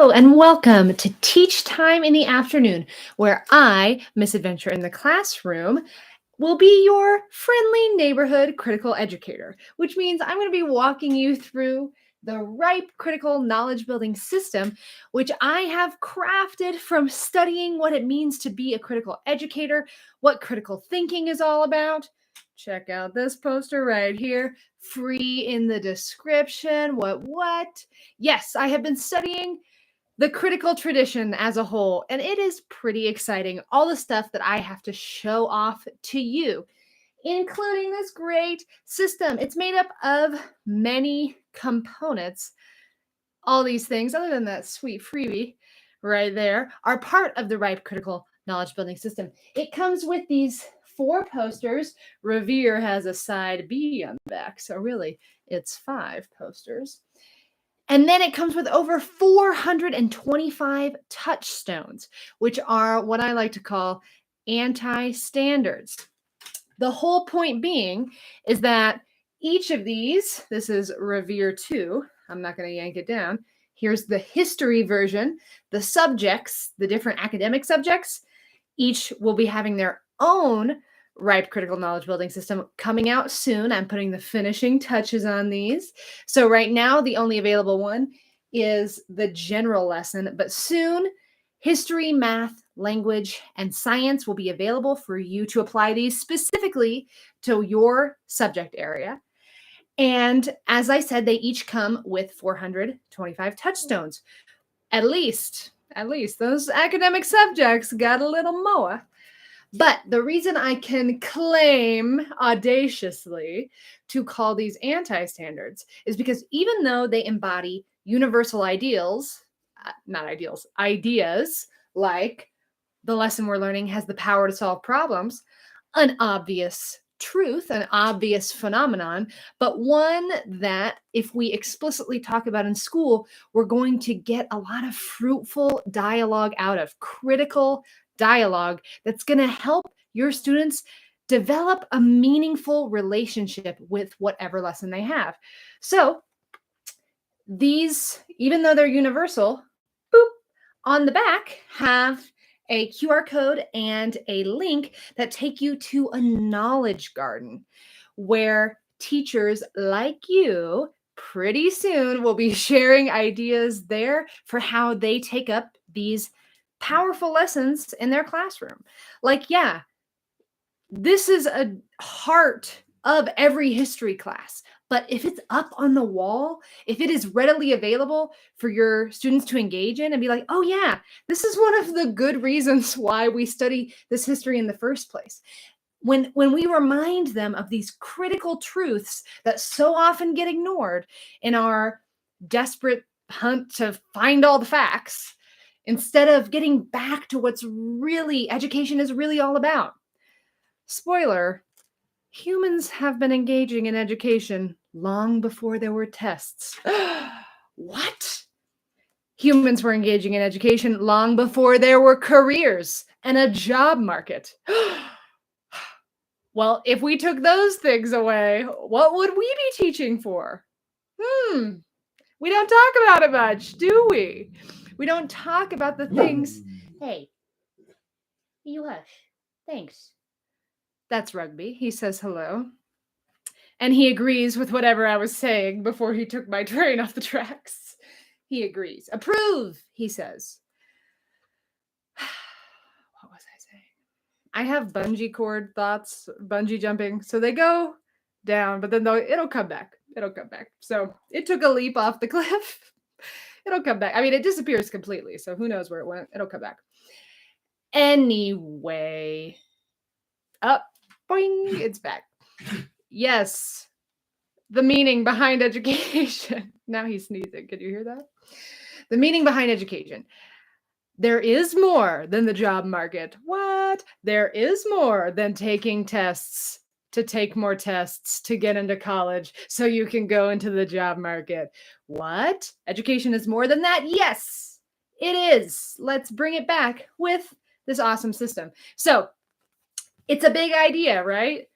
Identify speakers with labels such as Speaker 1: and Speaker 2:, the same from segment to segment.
Speaker 1: Hello and welcome to Teach Time in the Afternoon, where I, Miss Adventure in the Classroom, will be your friendly neighborhood critical educator, which means I'm going to be walking you through the ripe critical knowledge building system, which I have crafted from studying what it means to be a critical educator, what critical thinking is all about. Check out this poster right here, free in the description. What? Yes, I have been studying the critical tradition as a whole, and it is pretty exciting. All the stuff that I have to show off to you, including this great system. It's made up of many components. All these things, other than that sweet freebie right there, are part of the RIPE critical knowledge building system. It comes with these 4 posters. Revere has a side B on the back, so really it's 5 posters. And then it comes with over 425 touchstones, which are what I like to call anti-standards. The whole point being is that each of these, this is Revere 2, I'm not going to yank it down. Here's the history version, the subjects, the different academic subjects, each will be having their own RIPE critical knowledge building system coming out soon. I'm putting the finishing touches on these. So right now, the only available one is the general lesson, but soon history, math, language, and science will be available for you to apply these specifically to your subject area. And as I said, they each come with 425 touchstones. At least those academic subjects got a little more. But the reason I can claim audaciously to call these anti-standards is because even though they embody universal ideals like the lesson we're learning has the power to solve problems, an obvious truth, an obvious phenomenon, but one that if we explicitly talk about in school, we're going to get a lot of fruitful dialogue out of, critical dialogue that's going to help your students develop a meaningful relationship with whatever lesson they have. So these, even though they're universal, boop, on the back have a QR code and a link that take you to a knowledge garden where teachers like you pretty soon will be sharing ideas there for how they take up these powerful lessons in their classroom. Like, yeah, this is a heart of every history class. But if it's up on the wall, if it is readily available for your students to engage in and be like, oh yeah, this is one of the good reasons why we study this history in the first place. When we remind them of these critical truths that so often get ignored in our desperate hunt to find all the facts, instead of getting back to what's really education is really all about. Spoiler, humans have been engaging in education long before there were tests. What? Humans were engaging in education long before there were careers and a job market. Well, if we took those things away, what would we be teaching for? We don't talk about it much, do we? We don't talk about the things. Hey, you hush. Thanks. That's Rugby. He says hello. And he agrees with whatever I was saying before he took my train off the tracks. He agrees. Approve, he says. What was I saying? I have bungee cord thoughts, bungee jumping. So they go down, but then it'll come back. It'll come back. So it took a leap off the cliff. It'll come back. I mean, it disappears completely. So who knows where it went? It'll come back. Anyway. Up. Boing. It's back. Yes. The meaning behind education. Now he's sneezing. Can you hear that? The meaning behind education. There is more than the job market. What? There is more than taking tests to take more tests to get into college so you can go into the job market. What? Education is more than that? Yes, it is. Let's bring it back with this awesome system. So it's a big idea, right?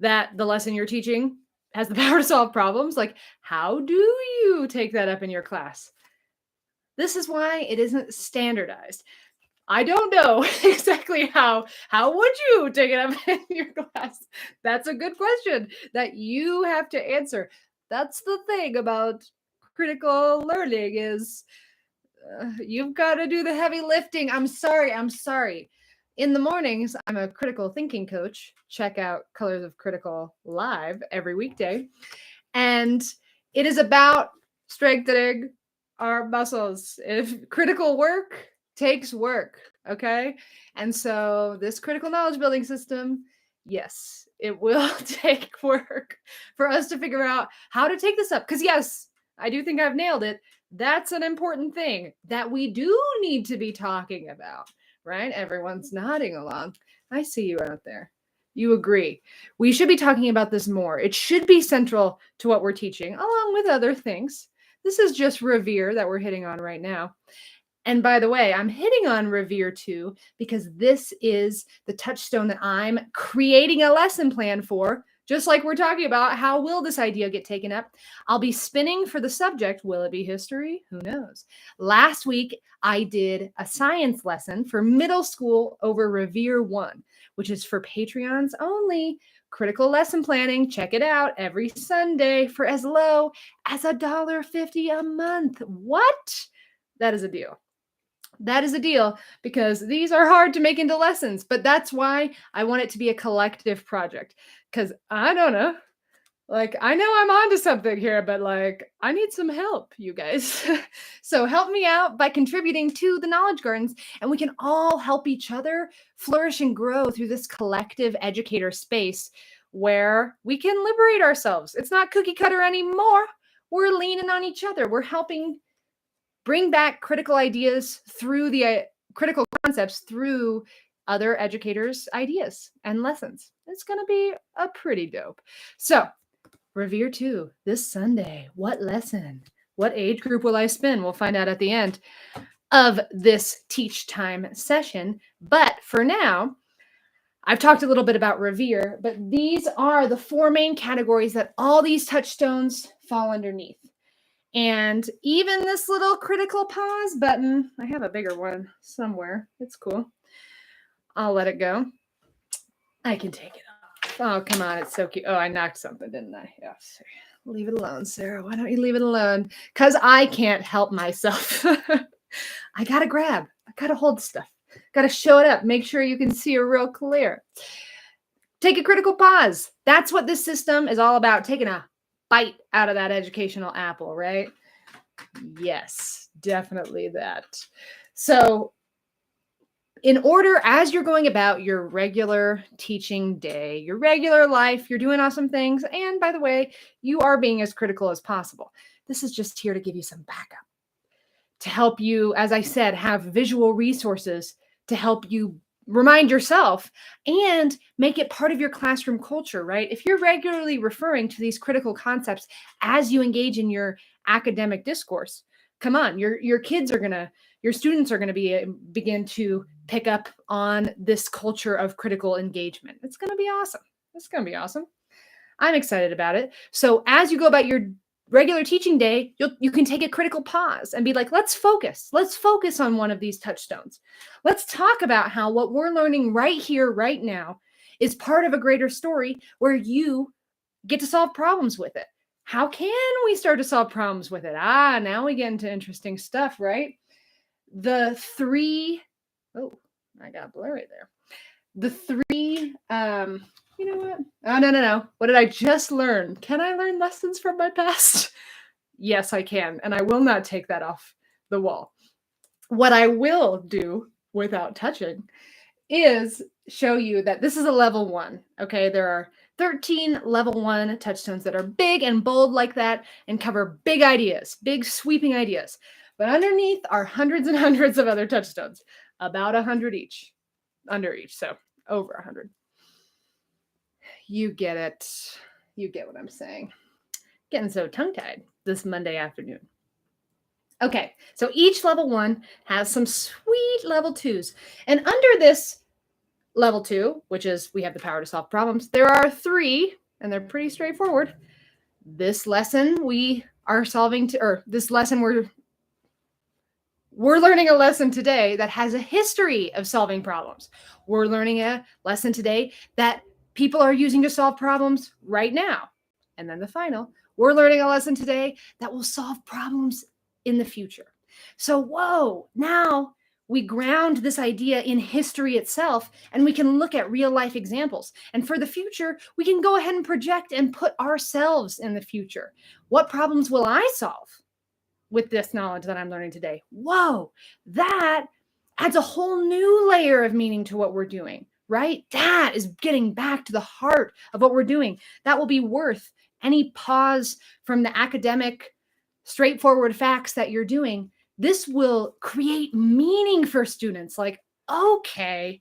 Speaker 1: That the lesson you're teaching has the power to solve problems. Like, how do you take that up in your class? This is why it isn't standardized. I don't know exactly how would you take it up in your class? That's a good question that you have to answer. That's the thing about critical learning is you've got to do the heavy lifting. I'm sorry. In the mornings, I'm a critical thinking coach. Check out Colors of Critical live every weekday. And it is about strengthening our muscles. If critical work takes work, okay? And so this critical knowledge building system, yes, it will take work for us to figure out how to take this up. Because yes, I do think I've nailed it. That's an important thing that we do need to be talking about, right? Everyone's nodding along. I see you out there. You agree. We should be talking about this more. It should be central to what we're teaching, along with other things. This is just Revere that we're hitting on right now. And by the way, I'm hitting on Revere too, because this is the touchstone that I'm creating a lesson plan for. Just like we're talking about, how will this idea get taken up? I'll be spinning for the subject. Will it be history? Who knows? Last week, I did a science lesson for middle school over Revere 1, which is for Patreons only. Critical lesson planning. Check it out every Sunday for as low as $1.50 a month. What? That is a deal. That is a deal because these are hard to make into lessons, but that's why I want it to be a collective project. Because I don't know, like, I know I'm onto something here, but like, I need some help, you guys. So help me out by contributing to the Knowledge Gardens, and we can all help each other flourish and grow through this collective educator space where we can liberate ourselves. It's not cookie cutter anymore. We're leaning on each other. We're helping bring back critical ideas through the critical concepts through other educators' ideas and lessons. It's going to be a pretty dope. So, Revere 2 this Sunday. What lesson? What age group will I spin? We'll find out at the end of this teach time session. But for now, I've talked a little bit about Revere, but these are the 4 main categories that all these touchstones fall underneath. And even this little critical pause button, I have a bigger one somewhere. It's cool. I'll let it go. I can take it off. Oh, come on. It's so cute. Oh, I knocked something, didn't I? Yeah. Leave it alone, Sarah. Why don't you leave it alone? Because I can't help myself. I got to grab. I got to hold stuff. Got to show it up. Make sure you can see it real clear. Take a critical pause. That's what this system is all about. Taking a bite out of that educational apple, right? Yes, definitely that. So in order, as you're going about your regular teaching day, your regular life, you're doing awesome things. And by the way, you are being as critical as possible. This is just here to give you some backup, to help you, as I said, have visual resources to help you remind yourself and make it part of your classroom culture, right? If you're regularly referring to these critical concepts as you engage in your academic discourse, come on, your kids are your students are gonna begin to pick up on this culture of critical engagement. It's gonna be awesome. It's gonna be awesome. I'm excited about it. So as you go about your regular teaching day, you can take a critical pause and be like, let's focus. Let's focus on one of these touchstones. Let's talk about how what we're learning right here, right now, is part of a greater story where you get to solve problems with it. How can we start to solve problems with it? Now we get into interesting stuff, right? The 3, oh, I got blurry there. The 3, you know what? Oh, no. What did I just learn? Can I learn lessons from my past? Yes, I can. And I will not take that off the wall. What I will do without touching is show you that this is a level 1. Okay, there are 13 level 1 touchstones that are big and bold like that and cover big ideas, big sweeping ideas. But underneath are hundreds and hundreds of other touchstones, about 100 each, under each, so over 100. You get it. You get what I'm saying. Getting so tongue-tied this Monday afternoon. Okay, so each level 1 has some sweet level 2s. And under this level 2, which is we have the power to solve problems, there are 3, and they're pretty straightforward. This lesson we are solving, this lesson we're We're learning a lesson today that has a history of solving problems. We're learning a lesson today that people are using to solve problems right now. And then the final, we're learning a lesson today that will solve problems in the future. So, whoa, now we ground this idea in history itself, and we can look at real life examples. And for the future, we can go ahead and project and put ourselves in the future. What problems will I solve with this knowledge that I'm learning today? Whoa, that adds a whole new layer of meaning to what we're doing, right? That is getting back to the heart of what we're doing. That will be worth any pause from the academic, straightforward facts that you're doing. This will create meaning for students. Like, okay,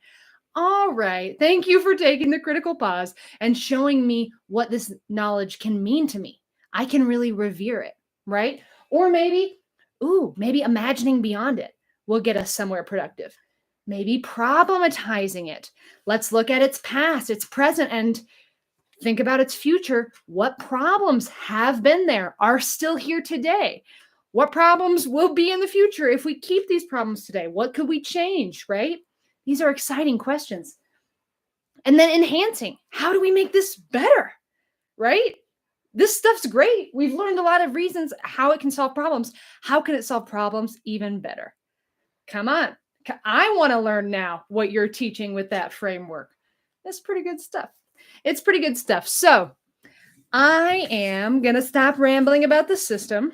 Speaker 1: all right, thank you for taking the critical pause and showing me what this knowledge can mean to me. I can really revere it, right? Or maybe imagining beyond it will get us somewhere productive. Maybe problematizing it. Let's look at its past, its present, and think about its future. What problems have been there, are still here today? What problems will be in the future if we keep these problems today? What could we change, right? These are exciting questions. And then enhancing. How do we make this better, right? This stuff's great. We've learned a lot of reasons how it can solve problems. How can it solve problems even better? Come on. I want to learn now what you're teaching with that framework. That's pretty good stuff. It's pretty good stuff. So I am going to stop rambling about the system.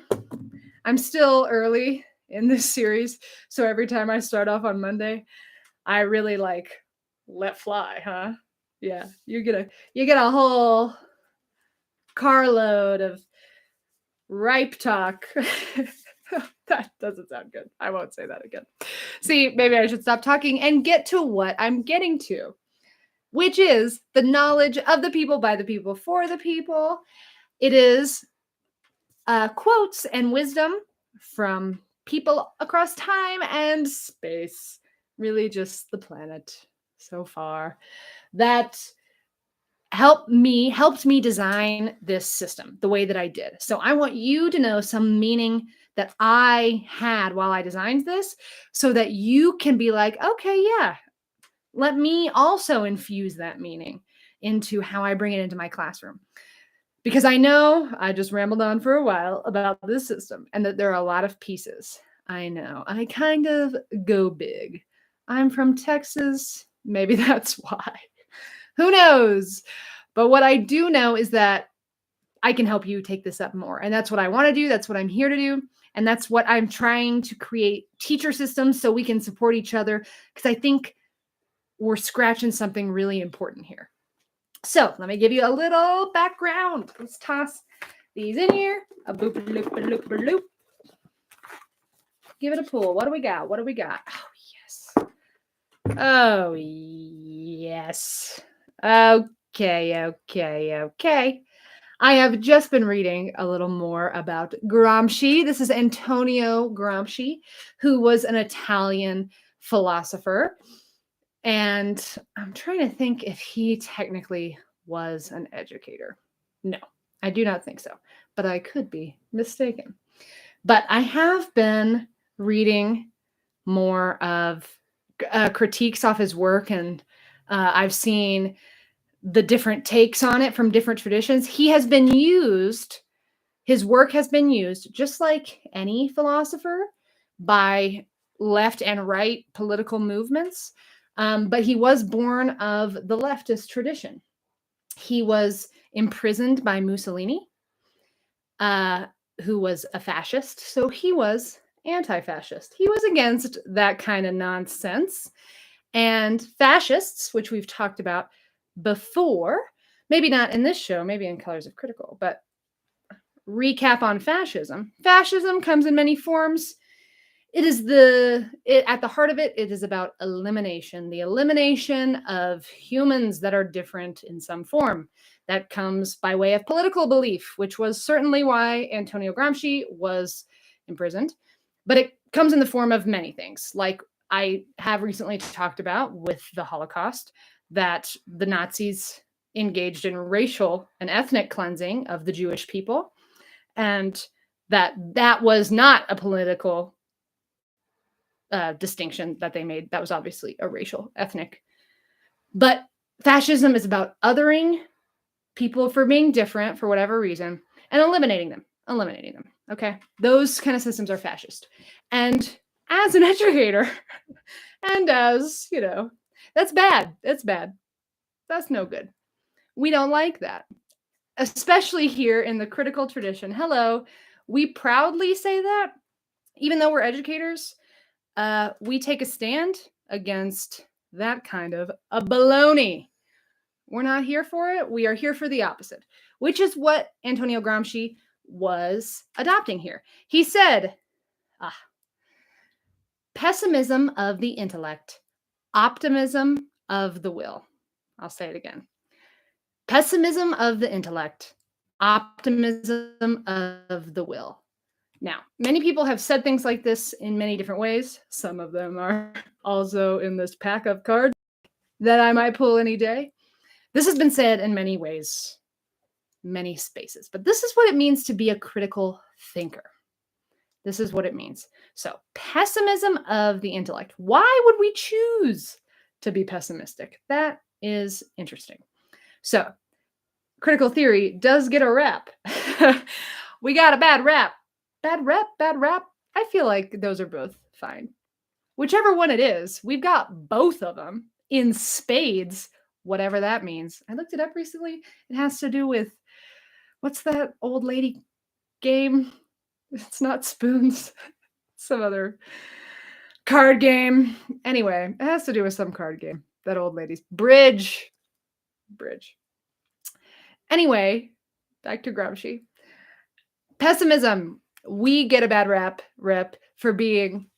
Speaker 1: I'm still early in this series. So every time I start off on Monday, I really let fly, huh? Yeah. You get a whole carload of ripe talk. That doesn't sound good. I won't say that again. See, maybe I should stop talking and get to what I'm getting to, which is the knowledge of the people, by the people, for the people. It is quotes and wisdom from people across time and space, really just the planet so far, that helped me design this system the way that I did. So I want you to know some meaning that I had while I designed this, so that you can be like, okay, yeah, let me also infuse that meaning into how I bring it into my classroom. Because I know I just rambled on for a while about this system and that there are a lot of pieces. I know I kind of go big. I'm from Texas. Maybe that's why. Who knows? But what I do know is that I can help you take this up more. And that's what I want to do. That's what I'm here to do. And that's what I'm trying to create teacher systems so we can support each other. Because I think we're scratching something really important here. So let me give you a little background. Let's toss these in here. A boop, a loop, a loop, a loop. Give it a pull. What do we got? What do we got? Oh, yes. Oh, yes. Okay. I have just been reading a little more about Gramsci. This is Antonio Gramsci, who was an Italian philosopher. And I'm trying to think if he technically was an educator. No, I do not think so, but I could be mistaken. But I have been reading more of critiques off his work, and I've seen the different takes on it from different traditions. His work has been used, just like any philosopher, by left and right political movements. But he was born of the leftist tradition. He was imprisoned by Mussolini, who was a fascist. So he was anti-fascist. He was against that kind of nonsense. And fascists, which we've talked about before, maybe not in this show, maybe in Colors of Critical, but recap on fascism. Fascism comes in many forms. At the heart of it, it is about elimination, the elimination of humans that are different in some form. That comes by way of political belief, which was certainly why Antonio Gramsci was imprisoned. But it comes in the form of many things, like I have recently talked about with the Holocaust, that the Nazis engaged in racial and ethnic cleansing of the Jewish people, and that was not a political distinction that they made. That was obviously a racial, ethnic. But fascism is about othering people for being different for whatever reason and eliminating them. Okay. Those kind of systems are fascist. And as an educator, and as, that's bad. That's bad. That's no good. We don't like that, especially here in the critical tradition. Hello. We proudly say that, even though we're educators, we take a stand against that kind of a baloney. We're not here for it. We are here for the opposite, which is what Antonio Gramsci was adopting here. He said, pessimism of the intellect, optimism of the will. I'll say it again. Pessimism of the intellect, optimism of the will. Now, many people have said things like this in many different ways. Some of them are also in this pack of cards that I might pull any day. This has been said in many ways, many spaces, but this is what it means to be a critical thinker. This is what it means. So, pessimism of the intellect. Why would we choose to be pessimistic? That is interesting. So, critical theory does get a rap. We got a bad rap. Bad rap. I feel like those are both fine. Whichever one it is, we've got both of them in spades, whatever that means. I looked it up recently. It has to do with, what's that old lady game? It's not spoons. Some other card game. Anyway, it has to do with some card game. That old lady's bridge. Anyway, back to Gramsci. Pessimism. We get a bad rep for being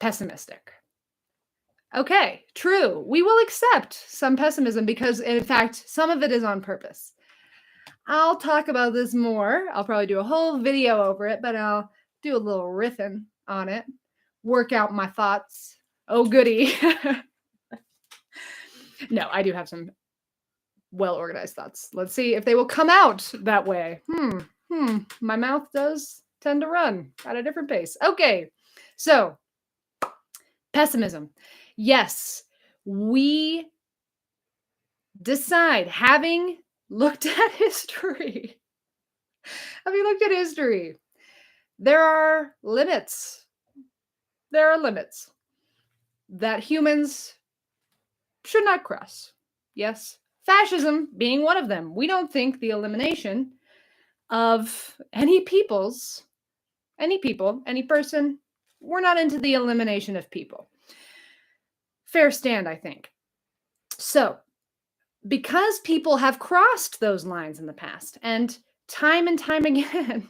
Speaker 1: pessimistic. Okay, true. We will accept some pessimism because, in fact, some of it is on purpose. I'll talk about this more. I'll probably do a whole video over it, but I'll do a little riffing on it, work out my thoughts. Oh, goody. No, I do have some well-organized thoughts. Let's see if they will come out that way. My mouth does tend to run at a different pace. Okay, so pessimism. Yes, we decide, having looked at history, there are limits. There are limits that humans should not cross. Yes, fascism being one of them. We don't think the elimination of any person, we're not into the elimination of people. Fair stand, I think. So, because people have crossed those lines in the past, and time again,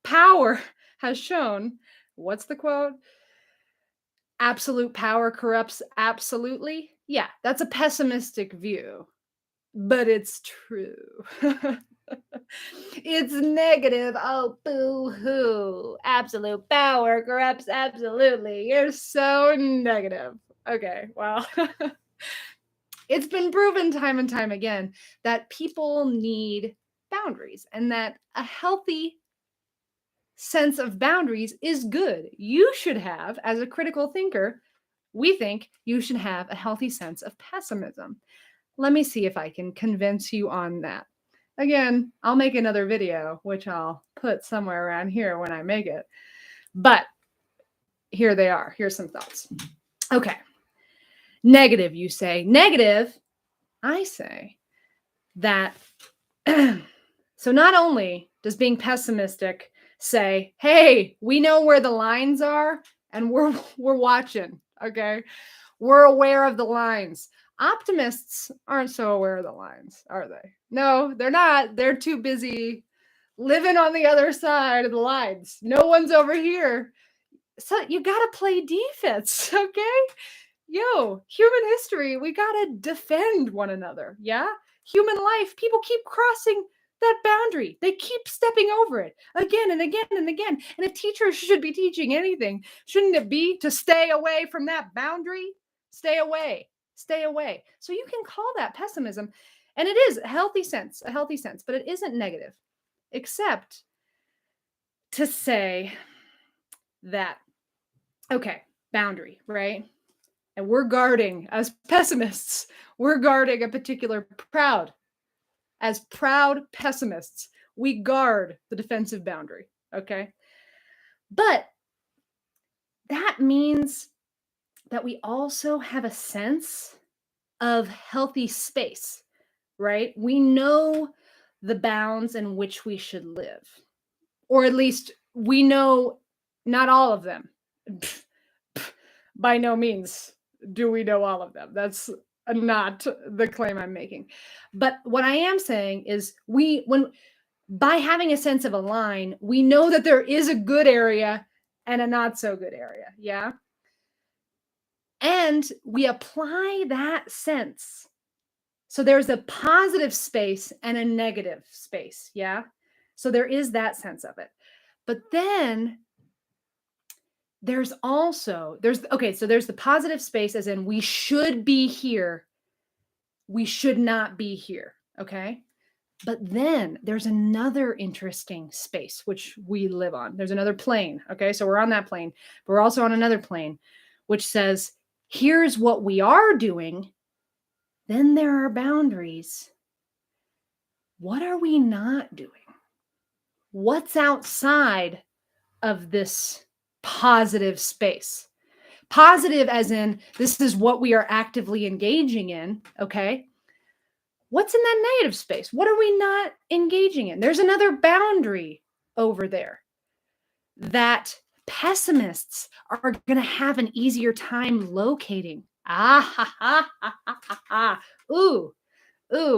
Speaker 1: power has shown, what's the quote? Absolute power corrupts absolutely. Yeah, that's a pessimistic view, but it's true. It's negative. Oh, boo-hoo. Absolute power corrupts absolutely. You're so negative. Okay, well, it's been proven time and time again that people need boundaries and that a healthy sense of boundaries is good. You should have, as a critical thinker, we think you should have a healthy sense of pessimism. Let me see if I can convince you on that. Again, I'll make another video, which I'll put somewhere around here when I make it. But here they are. Here's some thoughts. Okay. Negative, you say. Negative, I say that. So not only does being pessimistic say, hey, we know where the lines are and we're watching, okay? We're aware of the lines. Optimists aren't so aware of the lines, are they? No, they're not. They're too busy living on the other side of the lines. No one's over here. So you got to play defense, okay? Yo, human history, we got to defend one another, yeah? Human life, people keep crossing that boundary. They keep stepping over it again and again and again. And if teachers should be teaching anything, shouldn't it be to stay away from that boundary? Stay away. So you can call that pessimism. And it is a healthy sense, but it isn't negative, except to say that, okay, boundary, right? And we're guarding, as pessimists, we're guarding a particular as proud pessimists, we guard the defensive boundary, okay? But that means that we also have a sense of healthy space, right? We know the bounds in which we should live, or at least we know not all of them. By no means do we know all of them. That's not the claim I'm making. But what I am saying is when by having a sense of a line, we know that there is a good area and a not so good area. Yeah. And we apply that sense. So there's a positive space and a negative space. Yeah. So there is that sense of it. But then there's the positive space, as in we should be here. We should not be here. Okay. But then there's another interesting space which we live on. There's another plane. Okay. So we're on that plane, but we're also on another plane, which says, here's what we are doing. Then there are boundaries. What are we not doing? What's outside of this positive space? Positive as in this is what we are actively engaging in, okay? What's in that negative space? What are we not engaging in? There's another boundary over there that pessimists are going to have an easier time locating. Ah, ha, ha, ha, ha, ha, ha. Ooh,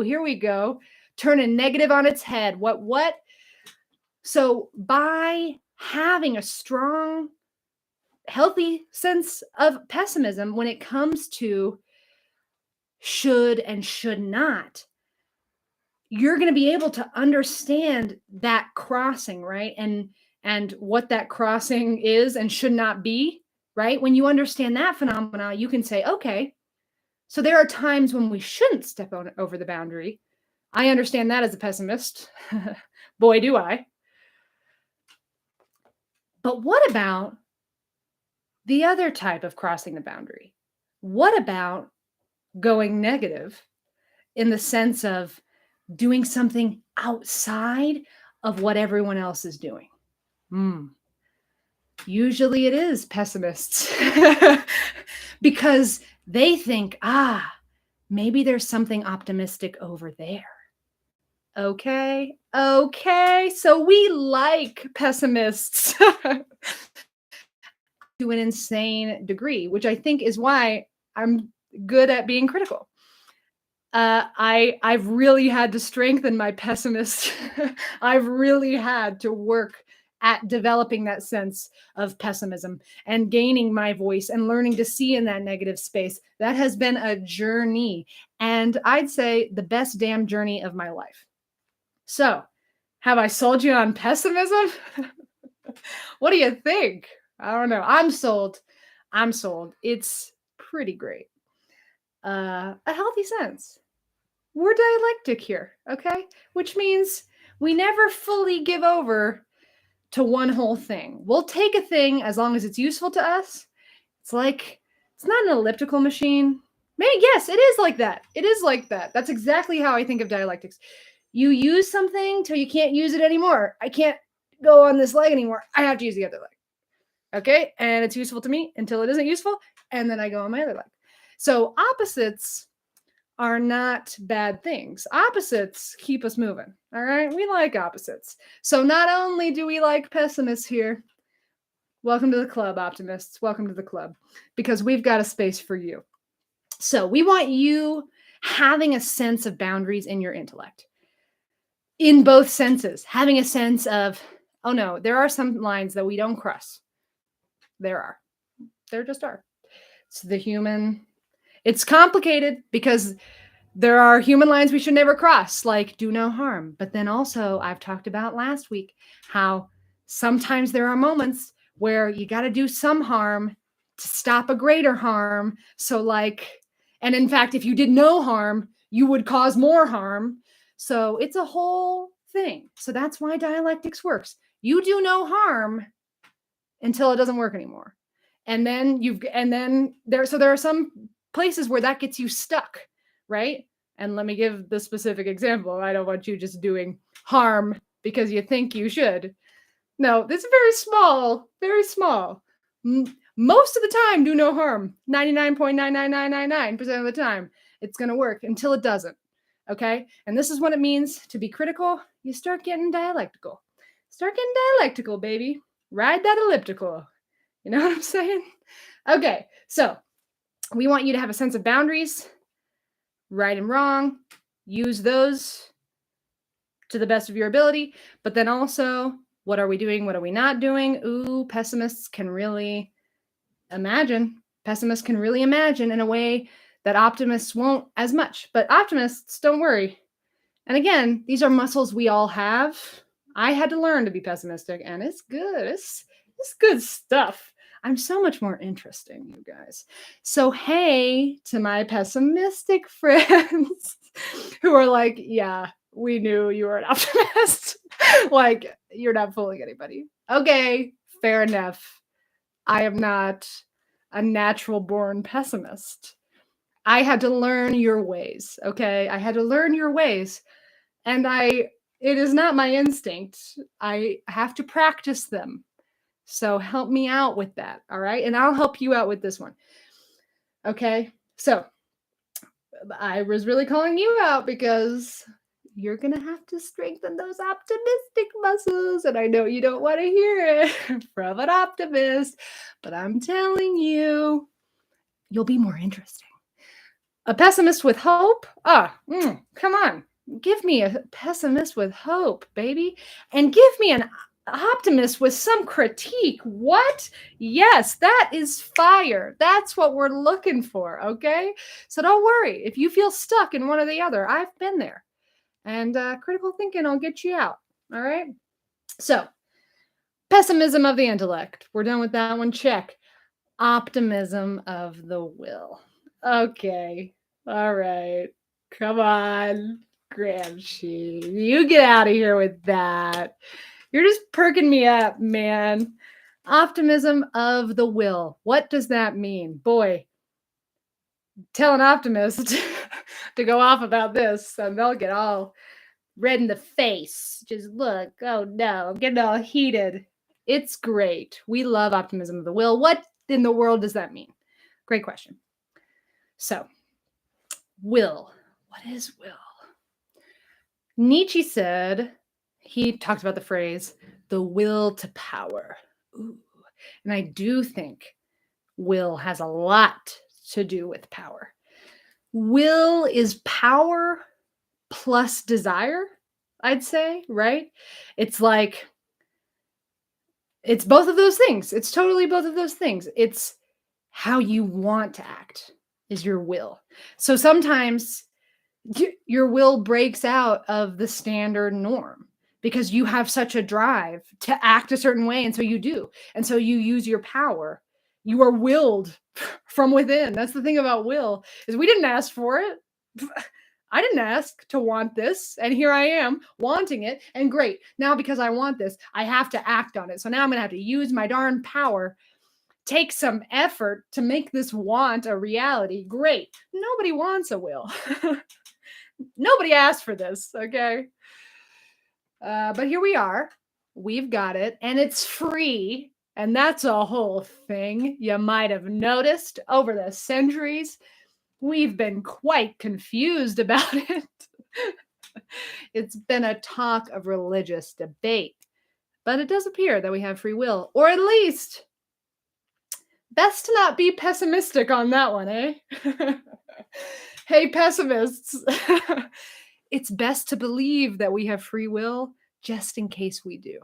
Speaker 1: here we go. Turn a negative on its head. What? So by having a strong, healthy sense of pessimism when it comes to should and should not, you're going to be able to understand that crossing, right? And what that crossing is and should not be, right? When you understand that phenomena, you can say, okay, so there are times when we shouldn't step over the boundary. I understand that as a pessimist. Boy, do I. But what about the other type of crossing the boundary? What about going negative in the sense of doing something outside of what everyone else is doing? Usually it is pessimists because they think, maybe there's something optimistic over there. Okay. So we like pessimists to an insane degree, which I think is why I'm good at being critical. I've really had to strengthen my pessimist. I've really had to work at developing that sense of pessimism and gaining my voice and learning to see in that negative space. That has been a journey, and I'd say the best damn journey of my life. So, have I sold you on pessimism? What do you think? I don't know. I'm sold. It's pretty great. A healthy sense. We're dialectic here, okay? Which means we never fully give over to one whole thing. We'll take a thing as long as it's useful to us. It's not an elliptical machine. Maybe, yes, it is like that. It is like that. That's exactly how I think of dialectics. You use something till you can't use it anymore. I can't go on this leg anymore. I have to use the other leg. Okay? And it's useful to me until it isn't useful, and then I go on my other leg. So opposites are not bad things. Opposites keep us moving. All right? We like opposites. So not only do we like pessimists here, welcome to the club, optimists. Welcome to the club, because we've got a space for you. So we want you having a sense of boundaries in your intellect. In both senses, having a sense of, oh no, there are some lines that we don't cross. There just are. It's the human. It's complicated because there are human lines we should never cross, like do no harm. But then also, I've talked about last week how sometimes there are moments where you got to do some harm to stop a greater harm. So and in fact, if you did no harm, you would cause more harm. So it's a whole thing. So that's why dialectics works. You do no harm until it doesn't work anymore. And then there are some places where that gets you stuck, right? And let me give the specific example. I don't want you just doing harm because you think you should. No, this is very small, very small. Most of the time, do no harm. 99.99999% of the time, it's going to work until it doesn't. Okay? And this is what it means to be critical. You start getting dialectical. Start getting dialectical, baby. Ride that elliptical. You know what I'm saying? Okay, so we want you to have a sense of boundaries, right and wrong. Use those to the best of your ability. But then also, what are we doing? What are we not doing? Ooh, pessimists can really imagine. Pessimists can really imagine in a way that optimists won't as much. But optimists, don't worry. And again, these are muscles we all have. I had to learn to be pessimistic, and it's good. It's good stuff. I'm so much more interesting, you guys. So, hey to my pessimistic friends who are like, yeah, we knew you were an optimist. Like, you're not fooling anybody. Okay, fair enough. I am not a natural born pessimist. I had to learn your ways, okay? I had to learn your ways. And it is not my instinct. I have to practice them. So help me out with that, all right? And I'll help you out with this one. Okay? So I was really calling you out because you're going to have to strengthen those optimistic muscles. And I know you don't want to hear it from an optimist, but I'm telling you, you'll be more interesting. A pessimist with hope? Come on. Give me a pessimist with hope, baby. And give me an optimist with some critique. What? Yes, that is fire. That's what we're looking for, okay? So don't worry. If you feel stuck in one or the other, I've been there. And critical thinking will get you out, all right? So, pessimism of the intellect. We're done with that one. Check. Optimism of the will. Okay. All right. Come on, Gramsci. You get out of here with that. You're just perking me up, man. Optimism of the will. What does that mean? Boy, tell an optimist to go off about this, and they'll get all red in the face. Just look, oh no, I'm getting all heated. It's great. We love optimism of the will. What in the world does that mean? Great question. So, will. What is will? Nietzsche said, he talked about the phrase, the will to power. Ooh. And I do think will has a lot to do with power. Will is power plus desire, I'd say, right? It's like, it's both of those things. It's totally both of those things. It's how you want to act is your will. So sometimes your will breaks out of the standard norm because you have such a drive to act a certain way. And so you do. And so you use your power. You are willed from within. That's the thing about will, is we didn't ask for it. I didn't ask to want this, and here I am wanting it, and great. Now, because I want this, I have to act on it. So now I'm going to have to use my darn power, take some effort to make this want a reality. Great. Nobody wants a will. Nobody asked for this, okay? But here we are. We've got it, and it's free, and that's a whole thing. You might have noticed over the centuries, we've been quite confused about it. It's been a talk of religious debate, but it does appear that we have free will, or at least best to not be pessimistic on that one, eh? Hey, pessimists. It's best to believe that we have free will just in case we do.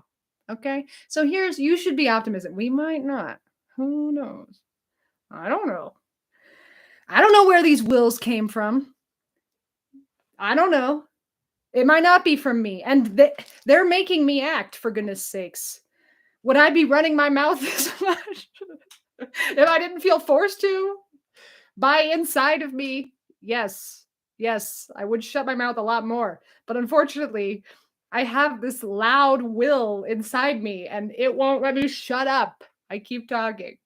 Speaker 1: Okay? So you should be optimistic. We might not. Who knows? I don't know. I don't know where these wills came from. I don't know. It might not be from me. And they're making me act, for goodness sakes. Would I be running my mouth this much if I didn't feel forced to? By inside of me, yes, I would shut my mouth a lot more. But unfortunately, I have this loud will inside me, and it won't let me shut up. I keep talking.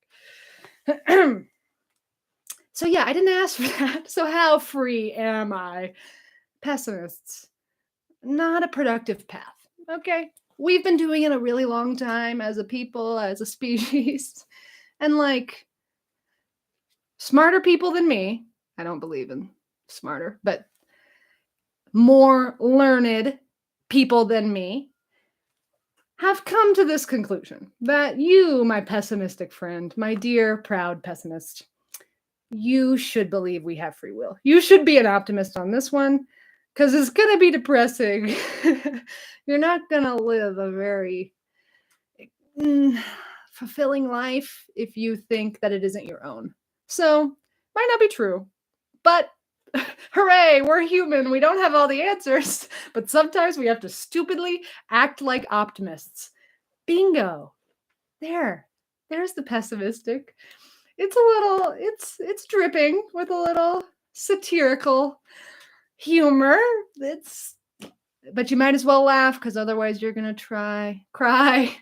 Speaker 1: So yeah, I didn't ask for that. So how free am I? Pessimists, not a productive path. Okay. We've been doing it a really long time as a people, as a species. And like smarter people than me, I don't believe in smarter, but more learned people than me have come to this conclusion that you, my pessimistic friend, my dear proud pessimist, you should believe we have free will. You should be an optimist on this one because it's going to be depressing. You're not going to live a very fulfilling life if you think that it isn't your own. So, might not be true, but hooray, we're human. We don't have all the answers, but sometimes we have to stupidly act like optimists. Bingo. There's the pessimistic. It's a little, it's dripping with a little satirical humor. But you might as well laugh because otherwise you're gonna cry.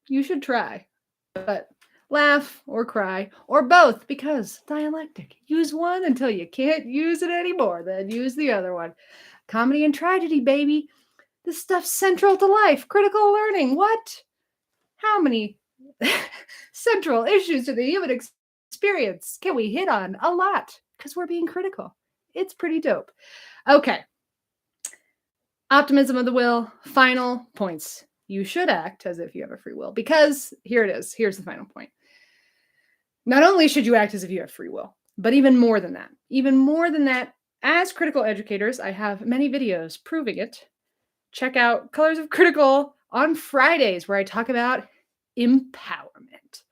Speaker 1: You should try, but laugh or cry or both because dialectic. Use one until you can't use it anymore, then use the other one. Comedy and tragedy, baby. This stuff's central to life. Critical learning. What? How many central issues to the human experience can we hit on? A lot because we're being critical. It's pretty dope. Okay. Optimism of the will. Final points. You should act as if you have a free will because here it is. Here's the final point. Not only should you act as if you have free will, but even more than that. Even more than that, as critical educators, I have many videos proving it. Check out Colors of Critical on Fridays where I talk about empowerment.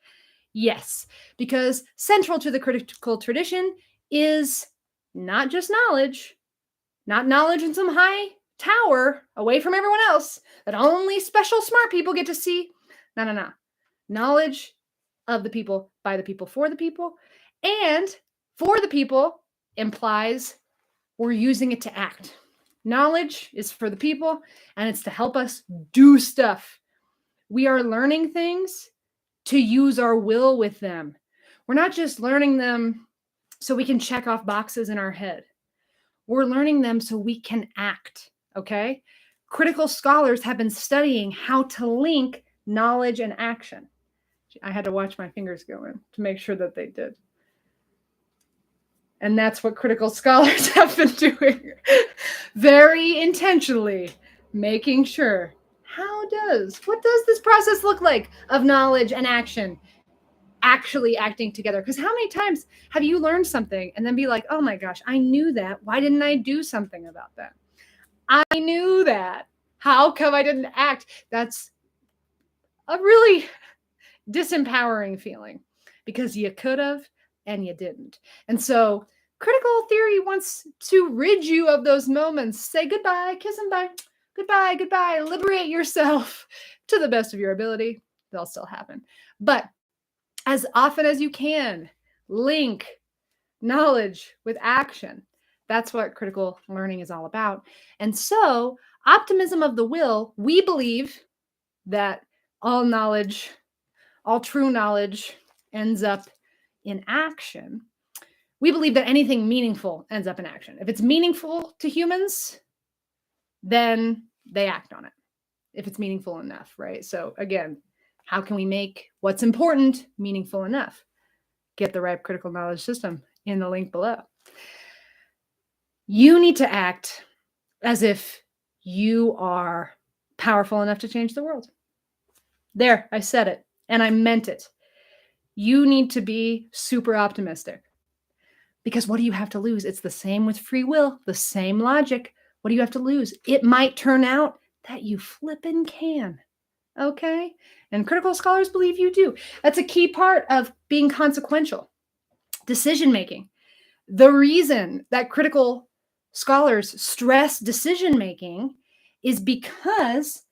Speaker 1: Yes, because central to the critical tradition is not just knowledge, not knowledge in some high tower away from everyone else that only special smart people get to see. No. Knowledge of the people, by the people, for the people. And for the people implies we're using it to act. Knowledge is for the people and it's to help us do stuff. We are learning things to use our will with them. We're not just learning them so we can check off boxes in our head. We're learning them so we can act, okay? Critical scholars have been studying how to link knowledge and action. I had to watch my fingers go in to make sure that they did. And that's what critical scholars have been doing very intentionally, making sure what does this process look like of knowledge and action actually acting together? Because how many times have you learned something and then be like, oh my gosh, I knew that. Why didn't I do something about that? I knew that. How come I didn't act? That's a really disempowering feeling because you could have and you didn't. And so critical theory wants to rid you of those moments. Say goodbye, kiss them bye. Goodbye. Liberate yourself to the best of your ability. They'll still happen. But as often as you can, link knowledge with action. That's what critical learning is all about. And so, optimism of the will, we believe that all knowledge, all true knowledge ends up in action. We believe that anything meaningful ends up in action. If it's meaningful to humans, then they act on it. If it's meaningful enough, right? So again, how can we make what's important meaningful enough? Get the right critical knowledge system in the link below. You need to act as if you are powerful enough to change the world. There, I said it, and I meant it. You need to be super optimistic. Because what do you have to lose? It's the same with free will, the same logic. What do you have to lose? It might turn out that you flippin' can. Okay? And critical scholars believe you do. That's a key part of being consequential. Decision making. The reason that critical scholars stress decision making is because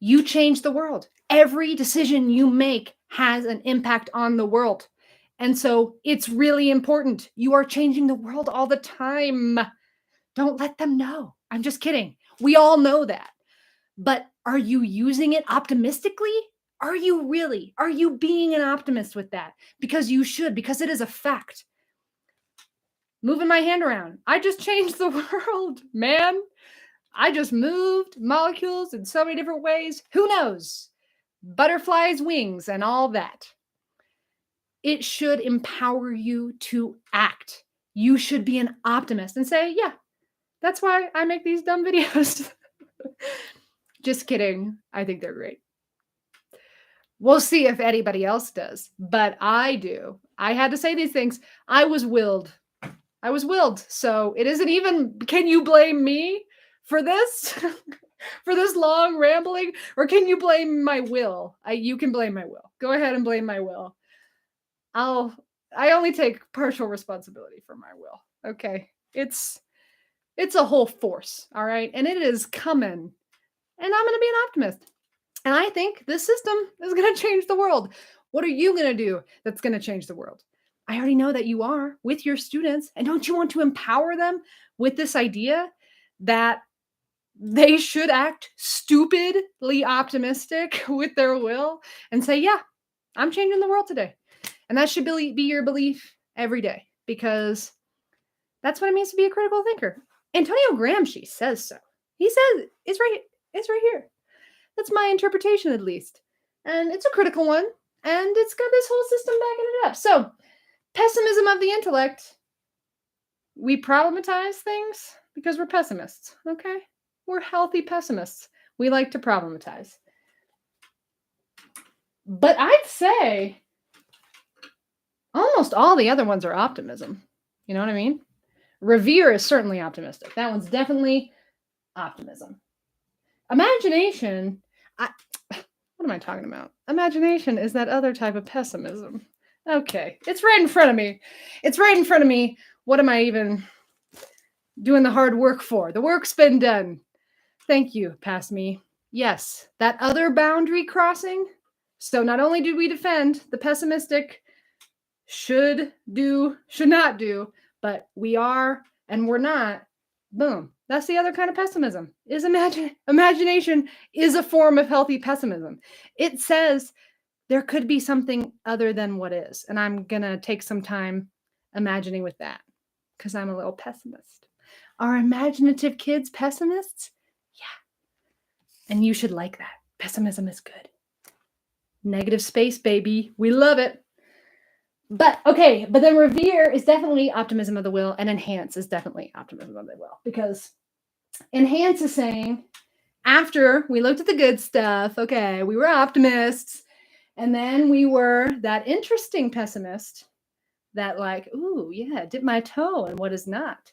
Speaker 1: you change the world. Every decision you make has an impact on the world. And so it's really important. You are changing the world all the time. Don't let them know. I'm just kidding. We all know that. But are you using it optimistically? Are you really? Are you being an optimist with that? Because you should, because it is a fact. Moving my hand around. I just changed the world, man. I just moved molecules in so many different ways. Who knows? Butterflies' wings and all that. It should empower you to act. You should be an optimist and say, yeah, that's why I make these dumb videos. Just kidding. I think they're great. We'll see if anybody else does, but I do. I had to say these things. I was willed. So it isn't even, can you blame me for this? For this long rambling? Or can you blame my will? You can blame my will. Go ahead and blame my will. I only take partial responsibility for my will. Okay. It's a whole force. All right. And it is coming. And I'm going to be an optimist. And I think this system is going to change the world. What are you going to do that's going to change the world? I already know that you are with your students. And don't you want to empower them with this idea that they should act stupidly optimistic with their will and say, yeah, I'm changing the world today. And that should be your belief every day, because that's what it means to be a critical thinker. Antonio Gramsci says so. He says it's right here. That's my interpretation, at least. And it's a critical one. And it's got this whole system backing it up. So, pessimism of the intellect. We problematize things because we're pessimists, okay? We're healthy pessimists. We like to problematize. But I'd say almost all the other ones are optimism. You know what I mean? Revere is certainly optimistic. That one's definitely optimism. Imagination, what am I talking about? Imagination is that other type of pessimism. Okay, it's right in front of me. What am I even doing the hard work for? The work's been done. Thank you, past me. Yes, that other boundary crossing. So not only do we defend the pessimistic should not do, but we are and we're not. Boom. That's the other kind of pessimism. Is imagination is a form of healthy pessimism. It says there could be something other than what is. And I'm going to take some time imagining with that because I'm a little pessimist. Are imaginative kids pessimists? Yeah. And you should like that. Pessimism is good. Negative space, baby. We love it. But then revere is definitely optimism of the will, and enhance is definitely optimism of the will, because enhance is saying, after we looked at the good stuff, okay, we were optimists, and then we were that interesting pessimist that like, ooh, yeah, dip my toe in what is not.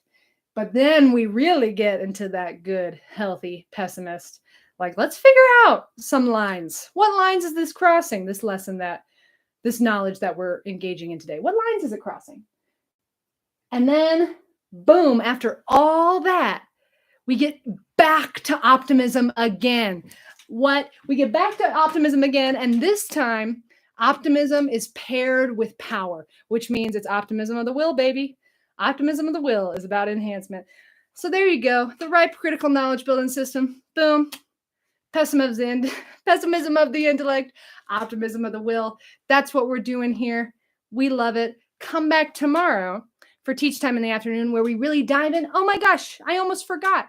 Speaker 1: But then we really get into that good, healthy pessimist. Like, let's figure out some lines. What lines is this crossing, this lesson, this knowledge that we're engaging in today? What lines is it crossing? And then, boom, after all that, we get back to optimism again. We get back to optimism again, and this time, optimism is paired with power, which means it's optimism of the will, baby. Optimism of the will is about enhancement. So there you go. The ripe critical knowledge building system. Boom. Pessimism of the intellect, optimism of the will. That's what we're doing here. We love it. Come back tomorrow for Teach Time in the afternoon, where we really dive in. Oh my gosh, I almost forgot.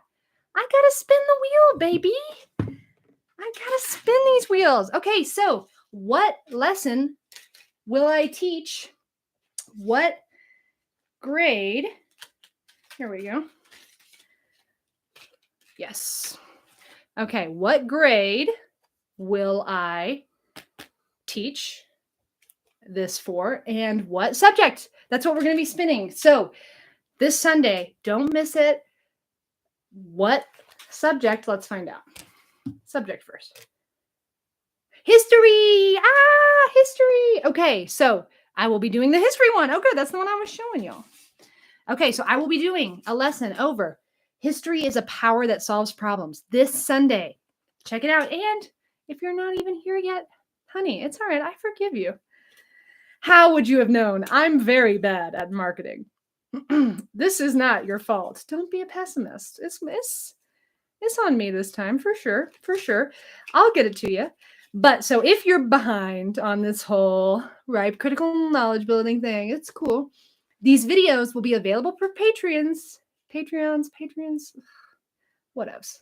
Speaker 1: I gotta spin the wheel, baby. I gotta spin these wheels. Okay, so what lesson will I teach? What grade? Here we go. Yes. Okay, what grade will I teach this for, and what subject? That's what we're going to be spinning. So this Sunday, don't miss it. What subject? Let's find out. Subject first. History. History. Okay, so I will be doing the history one. Okay, that's the one I was showing y'all. Okay, so I will be doing a lesson over history is a power that solves problems this Sunday. Check it out. And if you're not even here yet, honey, it's all right. I forgive you. How would you have known? I'm very bad at marketing. This is not your fault. Don't be a pessimist. It's on me this time, for sure. I'll get it to you. But so if you're behind on this whole right critical knowledge building thing, it's cool. These videos will be available for Patreons, what else?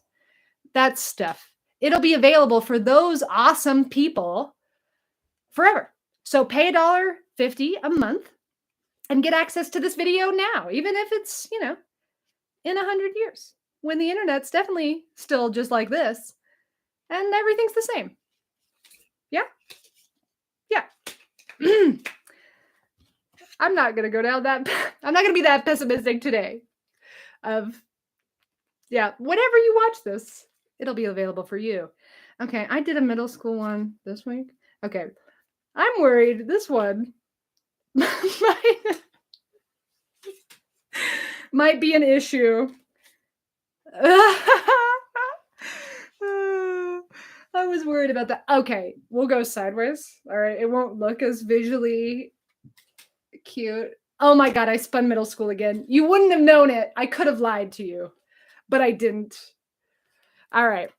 Speaker 1: That stuff. It'll be available for those awesome people forever. So pay $1.50 a month and get access to this video now, even if it's, in 100 years when the internet's definitely still just like this and everything's the same. Yeah. Yeah. I'm not going to go down that. I'm not going to be that pessimistic today whenever you watch this, it'll be available for you. Okay. I did a middle school one this week. Okay. I'm worried this one might be an issue. I was worried about that. Okay, we'll go sideways. All right, it won't look as visually cute. Oh my God, I spun middle school again. You wouldn't have known it. I could have lied to you, but I didn't. All right,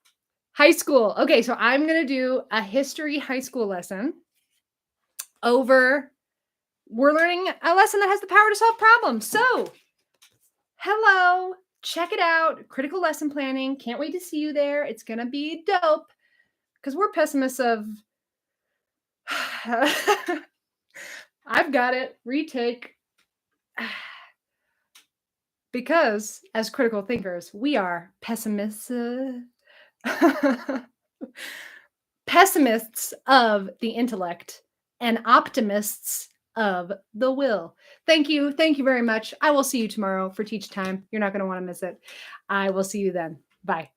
Speaker 1: high school. Okay, so I'm going to do a history high school lesson we're learning a lesson that has the power to solve problems. So, hello, check it out. Critical lesson planning. Can't wait to see you there. It's going to be dope because we're pessimists of, I've got it. Retake. Because as critical thinkers, we are pessimists. Pessimists of the intellect and optimists of the will. Thank you. Thank you very much. I will see you tomorrow for teach time. You're not going to want to miss it. I will see you then. Bye.